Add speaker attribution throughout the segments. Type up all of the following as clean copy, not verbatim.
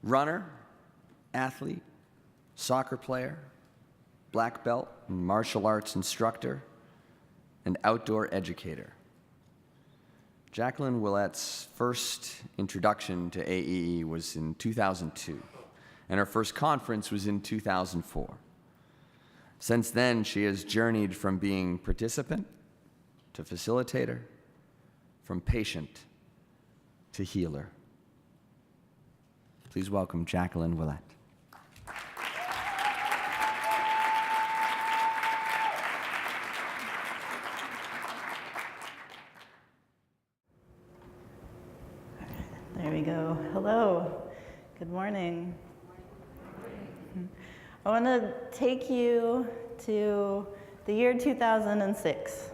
Speaker 1: runner, athlete, soccer player, black belt, martial arts instructor, and outdoor educator. Jaclyn Ouillette's first introduction to AEE was in 2002, and her first conference was in 2004. Since then, she has journeyed from being participant to facilitator, from patient to healer. Please welcome Jaclyn Ouillette.
Speaker 2: There we go. Hello. Good morning. I want to take you to the year 2006.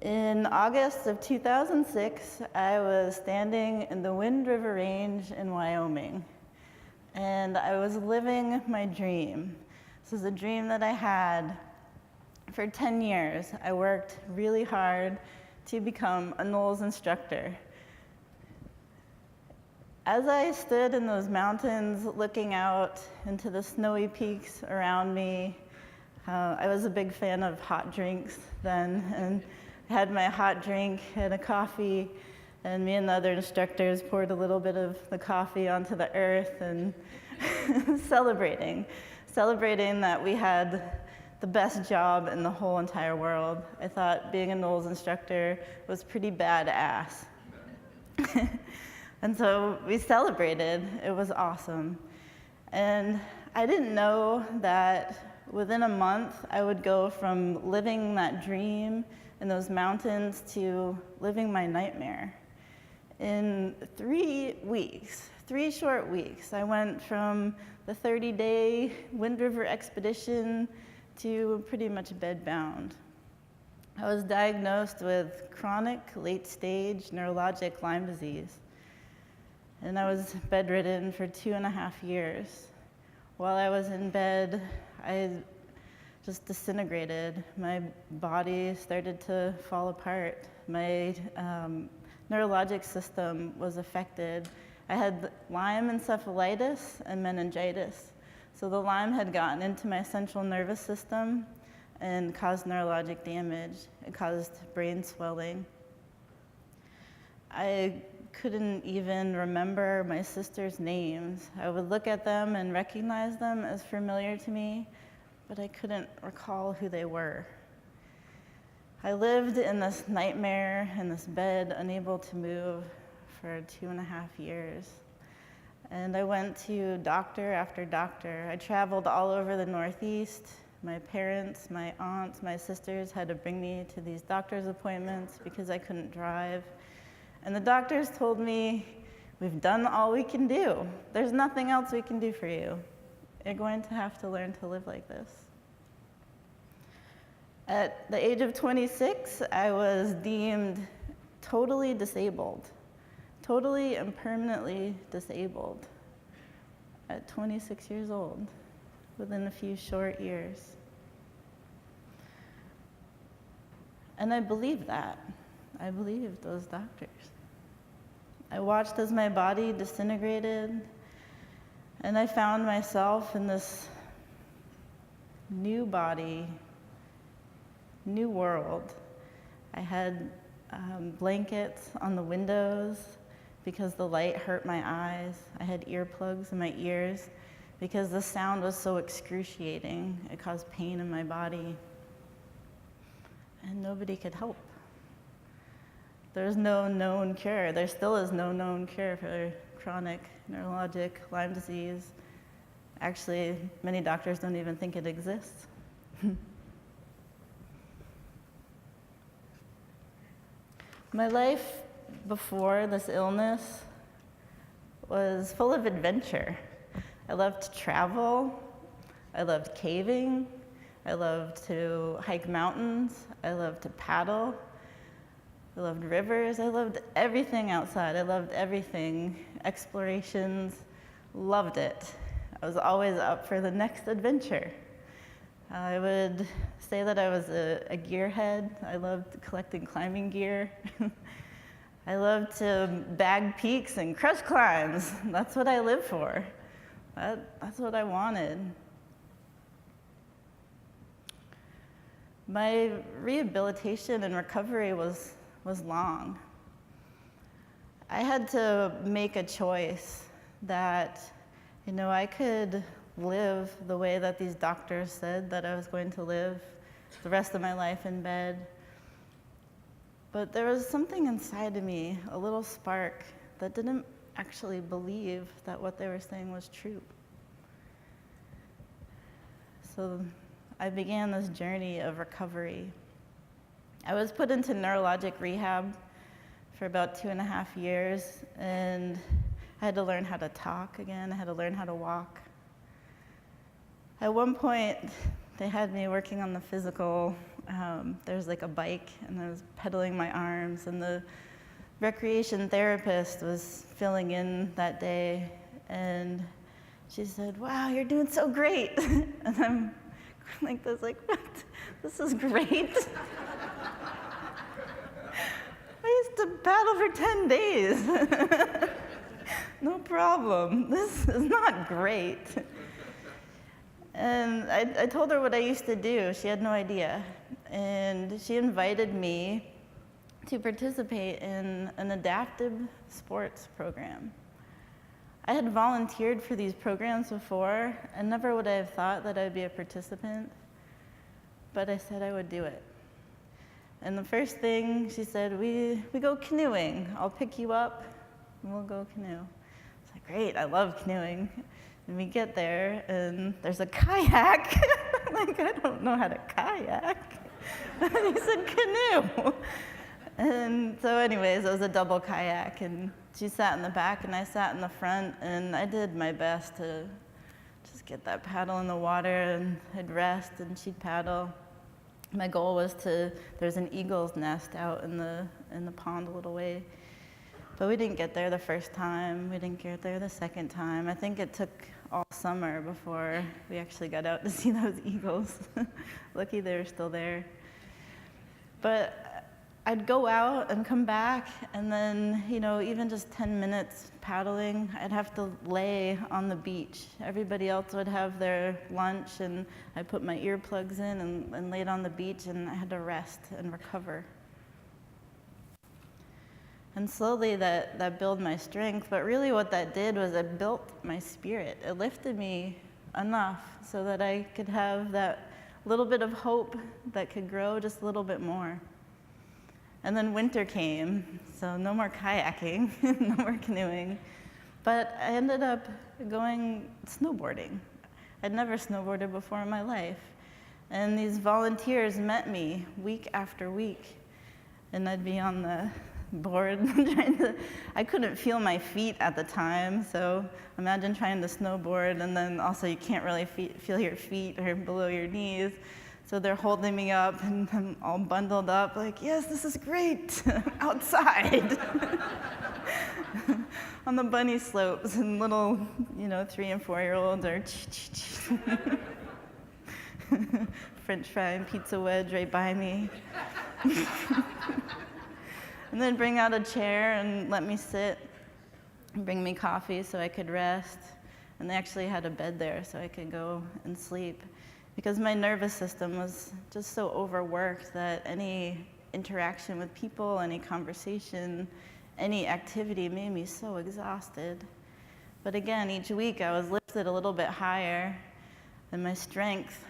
Speaker 2: In August of 2006, I was standing in the Wind River Range in Wyoming, and I was living my dream. This is a dream that I had for 10 years. I worked really hard to become a NOLS instructor. As I stood in those mountains looking out into the snowy peaks around me, I was a big fan of hot drinks then, and I had my hot drink and a coffee, and me and the other instructors poured a little bit of the coffee onto the earth and celebrating that we had the best job in the whole entire world. I thought being a NOLS instructor was pretty badass. And so we celebrated. It was awesome. And I didn't know that within a month, I would go from living that dream in those mountains to living my nightmare. In 3 weeks, 3 short weeks, I went from the 30-day Wind River expedition to pretty much bedbound. I was diagnosed with chronic late-stage neurologic Lyme disease. And I was bedridden for 2.5 years. While I was in bed, I just disintegrated. My body started to fall apart. My neurologic system was affected. I had Lyme encephalitis and meningitis. So the Lyme had gotten into my central nervous system and caused neurologic damage. It caused brain swelling. I couldn't even remember my sisters' names. I would look at them and recognize them as familiar to me, but I couldn't recall who they were. I lived in this nightmare, in this bed, unable to move for 2.5 years. And I went to doctor after doctor. I traveled all over the Northeast. My parents, my aunts, my sisters had to bring me to these doctor's appointments because I couldn't drive. And the doctors told me, we've done all we can do. There's nothing else we can do for you. You're going to have to learn to live like this. At the age of 26, I was deemed totally disabled, totally and permanently disabled at 26 years old, within a few short years. And I believed that. I believed those doctors. I watched as my body disintegrated, and I found myself in this new body, new world. I had blankets on the windows because the light hurt my eyes. I had earplugs in my ears because the sound was so excruciating. It caused pain in my body. And nobody could help. There's no known cure. There still is no known cure for chronic neurologic Lyme disease. Actually, many doctors don't even think it exists. My life before this illness was full of adventure. I loved to travel. I loved caving. I loved to hike mountains. I loved to paddle. I loved rivers. I loved everything outside. I loved everything. Explorations, loved it. I was always up for the next adventure. I would say that I was a gearhead. I loved collecting climbing gear. I love to bag peaks and crush climbs. That's what I live for. That's what I wanted. My rehabilitation and recovery was long. I had to make a choice that, I could live the way that these doctors said that I was going to live the rest of my life in bed. But there was something inside of me, a little spark, that didn't actually believe that what they were saying was true. So I began this journey of recovery. I was put into neurologic rehab for about 2.5 years, and I had to learn how to talk again. I had to learn how to walk. At one point, they had me working on the physical. There was like a bike, and I was pedaling my arms, and the recreation therapist was filling in that day, and she said, "Wow, you're doing so great." And I'm like this, like, "What? This is great." I used to paddle for 10 days. No problem. This is not great. And I told her what I used to do. She had no idea. And she invited me to participate in an adaptive sports program. I had volunteered for these programs before, and never would I have thought that I'd be a participant, but I said I would do it. And the first thing she said, we go canoeing. I'll pick you up, and we'll go canoe. It's like, great, I love canoeing. And we get there, and there's a kayak. I'm like, I don't know how to kayak. And he said, canoe. And so anyways, it was a double kayak, and she sat in the back, and I sat in the front, and I did my best to just get that paddle in the water, and I'd rest, and she'd paddle. My goal was there's an eagle's nest out in the pond a little way. But we didn't get there the first time. We didn't get there the second time. I think it took all summer before we actually got out to see those eagles. Lucky they were still there. But I'd go out and come back, and then, even just 10 minutes paddling, I'd have to lay on the beach. Everybody else would have their lunch, and I put my earplugs in and laid on the beach, and I had to rest and recover. And slowly that built my strength, but really what that did was it built my spirit. It lifted me enough so that I could have that little bit of hope that could grow just a little bit more. And then winter came, so no more kayaking, no more canoeing. But I ended up going snowboarding. I'd never snowboarded before in my life. And these volunteers met me week after week. And I'd be on the board I couldn't feel my feet at the time, so imagine trying to snowboard, and then also you can't really feel your feet or below your knees. So they're holding me up, and I'm all bundled up, like, yes, this is great, outside. On the bunny slopes, and little, 3 and 4-year-olds are French fry and pizza wedge right by me. And then bring out a chair and let me sit, and bring me coffee so I could rest. And they actually had a bed there so I could go and sleep. Because my nervous system was just so overworked that any interaction with people, any conversation, any activity made me so exhausted. But again, each week I was lifted a little bit higher, and my strength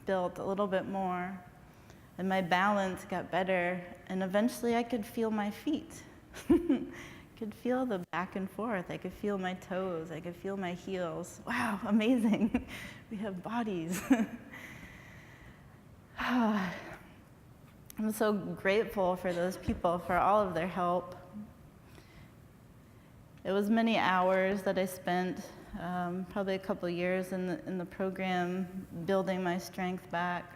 Speaker 2: built a little bit more, and my balance got better, and eventually I could feel my feet. Could feel the back and forth. I could feel my toes. I could feel my heels. Wow, amazing. We have bodies. I'm so grateful for those people, for all of their help. It was many hours that I spent, probably a couple years in the program, building my strength back.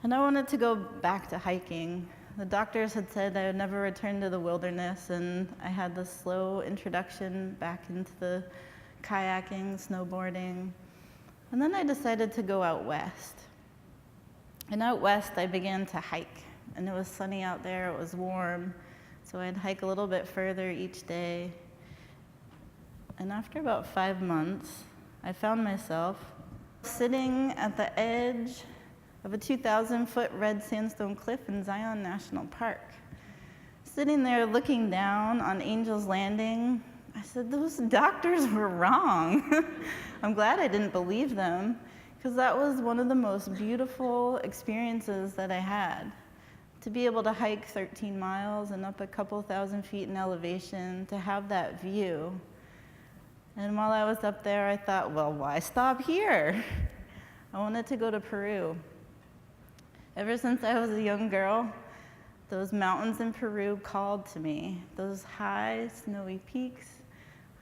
Speaker 2: And I wanted to go back to hiking. The doctors had said I would never return to the wilderness, and I had this slow introduction back into the kayaking, snowboarding. And then I decided to go out west. And out west, I began to hike. and it was sunny out there, it was warm, so I'd hike a little bit further each day. And after about 5 months, I found myself sitting at the edge of a 2,000-foot red sandstone cliff in Zion National Park. Sitting there looking down on Angel's Landing, I said, those doctors were wrong. I'm glad I didn't believe them, because that was one of the most beautiful experiences that I had. To be able to hike 13 miles and up a couple thousand feet in elevation, to have that view. And while I was up there, I thought, well, why stop here? I wanted to go to Peru. Ever since I was a young girl, those mountains in Peru called to me. Those high, snowy peaks.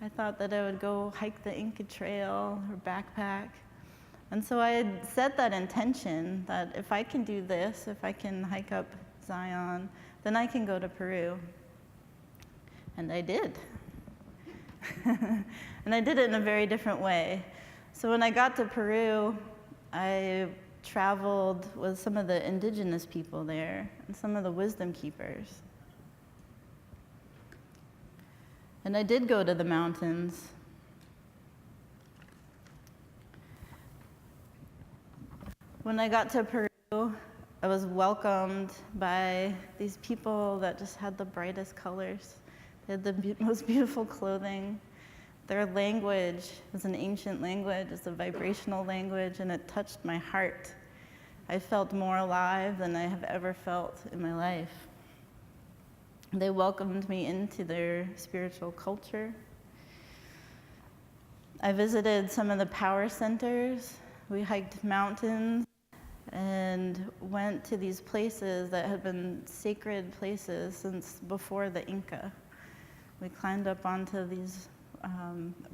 Speaker 2: I thought that I would go hike the Inca Trail or backpack. And so I had set that intention that if I can do this, if I can hike up Zion, then I can go to Peru. And I did. And I did it in a very different way. So when I got to Peru, I traveled with some of the indigenous people there and some of the wisdom keepers. And I did go to the mountains. When I got to Peru, I was welcomed by these people that just had the brightest colors. They had the most beautiful clothing. Their language was an ancient language, it's a vibrational language, and it touched my heart. I felt more alive than I have ever felt in my life. They welcomed me into their spiritual culture. I visited some of the power centers. We hiked mountains and went to these places that had been sacred places since before the Inca. We climbed up onto these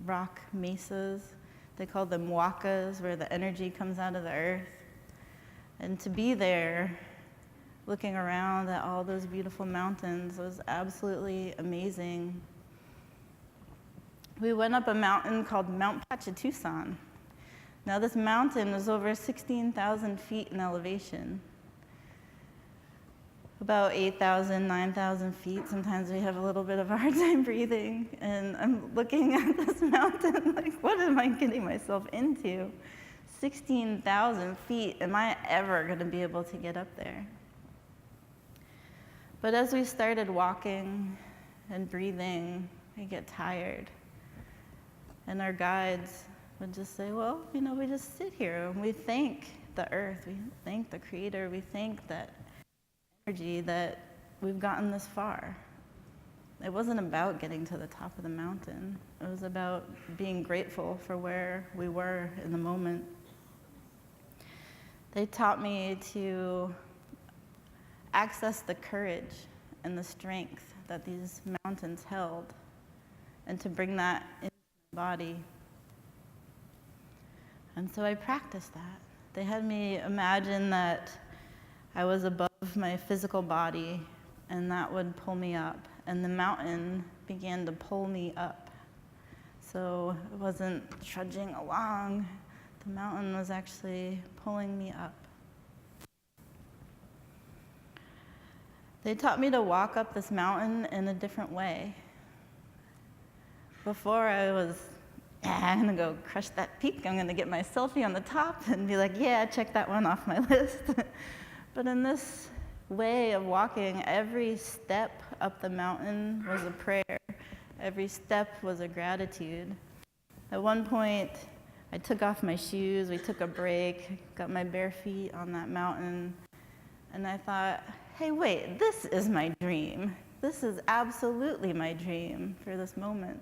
Speaker 2: rock mesas. They called them huacas, where the energy comes out of the earth. And to be there, looking around at all those beautiful mountains, was absolutely amazing. We went up a mountain called Mount Pachitusan. Now this mountain is over 16,000 feet in elevation. About 8,000, 9,000 feet. Sometimes we have a little bit of a hard time breathing. And I'm looking at this mountain like, what am I getting myself into? 16,000 feet, am I ever gonna be able to get up there? But as we started walking and breathing, I get tired. And our guides would just say, well, you know, we just sit here and we thank the earth, we thank the creator, we thank that energy that we've gotten this far. It wasn't about getting to the top of the mountain. It was about being grateful for where we were in the moment. They taught me to access the courage and the strength that these mountains held, and to bring that into my body. And so I practiced that. They had me imagine that I was above my physical body, and that would pull me up, and the mountain began to pull me up. So it wasn't trudging along. The mountain was actually pulling me up. They taught me to walk up this mountain in a different way. Before I was, I'm gonna go crush that peak, I'm gonna get my selfie on the top and be like, yeah, check that one off my list. But in this way of walking, every step up the mountain was a prayer. Every step was a gratitude. At one point, I took off my shoes, we took a break, got my bare feet on that mountain, and I thought, hey, wait, this is my dream. This is absolutely my dream for this moment.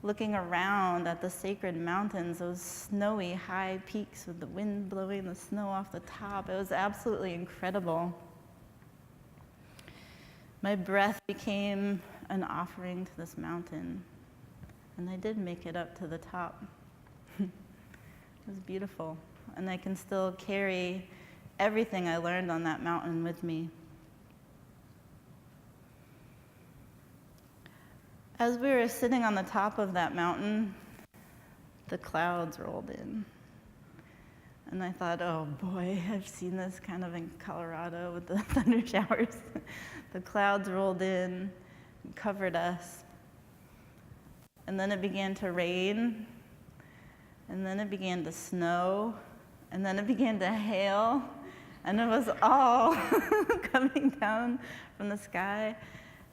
Speaker 2: Looking around at the sacred mountains, those snowy high peaks with the wind blowing the snow off the top, it was absolutely incredible. My breath became an offering to this mountain, and I did make it up to the top. It was beautiful, and I can still carry everything I learned on that mountain with me. As we were sitting on the top of that mountain, the clouds rolled in. And I thought, oh boy, I've seen this kind of in Colorado with the thunder showers. The clouds rolled in and covered us. And then it began to rain, and then it began to snow, and then it began to hail, and it was all coming down from the sky.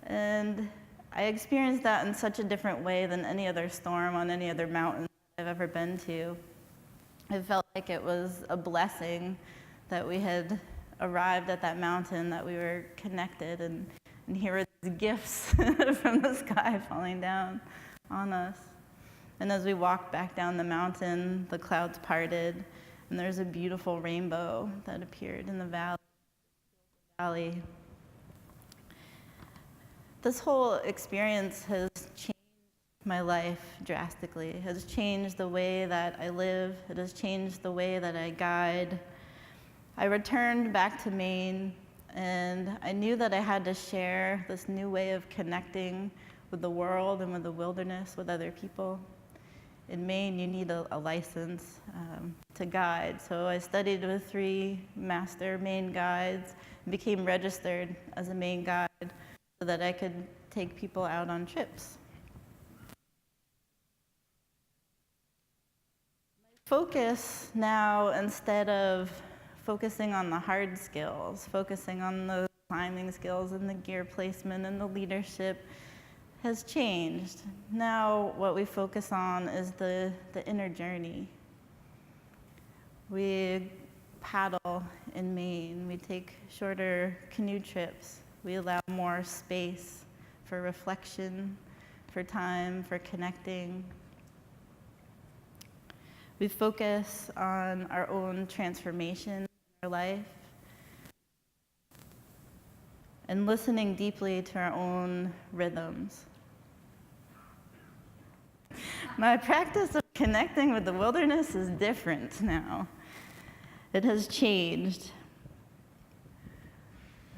Speaker 2: And I experienced that in such a different way than any other storm on any other mountain I've ever been to. It felt like it was a blessing that we had arrived at that mountain, that we were connected, and here were these gifts from the sky falling down on us. And as we walked back down the mountain, the clouds parted, and there's a beautiful rainbow that appeared in the valley. This whole experience has changed my life drastically. It has changed the way that I live. It has changed the way that I guide. I returned back to Maine, and I knew that I had to share this new way of connecting with the world and with the wilderness with other people. In Maine, you need a license to guide. So I studied with 3 master Maine guides and became registered as a Maine guide so that I could take people out on trips. Focus now, instead of focusing on the hard skills, focusing on the climbing skills and the gear placement and the leadership, has changed. Now what we focus on is the inner journey. We paddle in Maine. We take shorter canoe trips. We allow more space for reflection, for time, for connecting. We focus on our own transformation in our life and listening deeply to our own rhythms. My practice of connecting with the wilderness is different now. It has changed.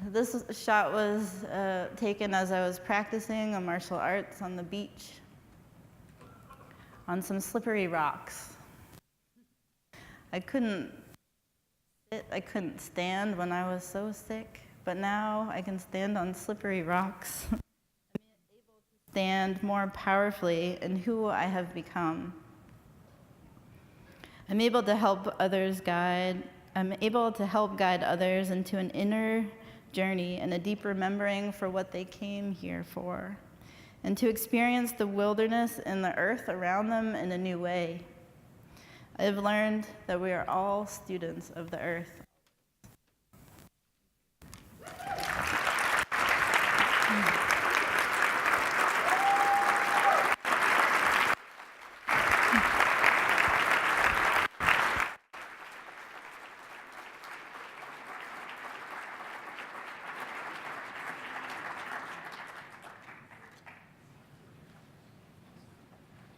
Speaker 2: This shot was taken as I was practicing a martial arts on the beach on some slippery rocks. I couldn't sit, I couldn't stand when I was so sick, but now I can stand on slippery rocks. I'm able to stand more powerfully in who I have become. I'm able to help guide others into an inner journey and a deep remembering for what they came here for, and to experience the wilderness and the earth around them in a new way. I have learned that we are all students of the earth